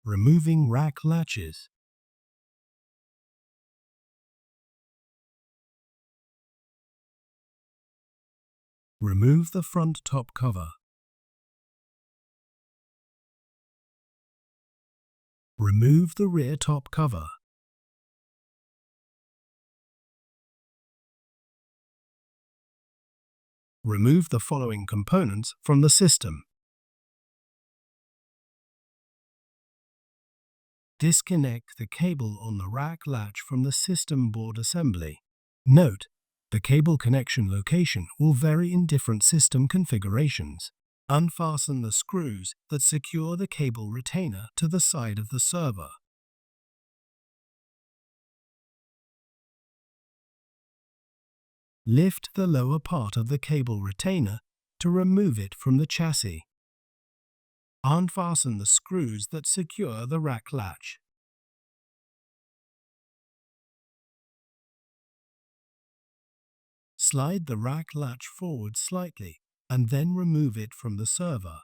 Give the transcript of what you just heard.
Removing rack latches. Remove the front top cover. Remove the rear top cover. Remove the following components from the system. Disconnect the cable on the rack latch from the system board assembly. Note, the cable connection location will vary in different system configurations. Unfasten the screws that secure the cable retainer to the side of the server. Lift the lower part of the cable retainer to remove it from the chassis. Unfasten the screws that secure the rack latch. Slide the rack latch forward slightly and then remove it from the server.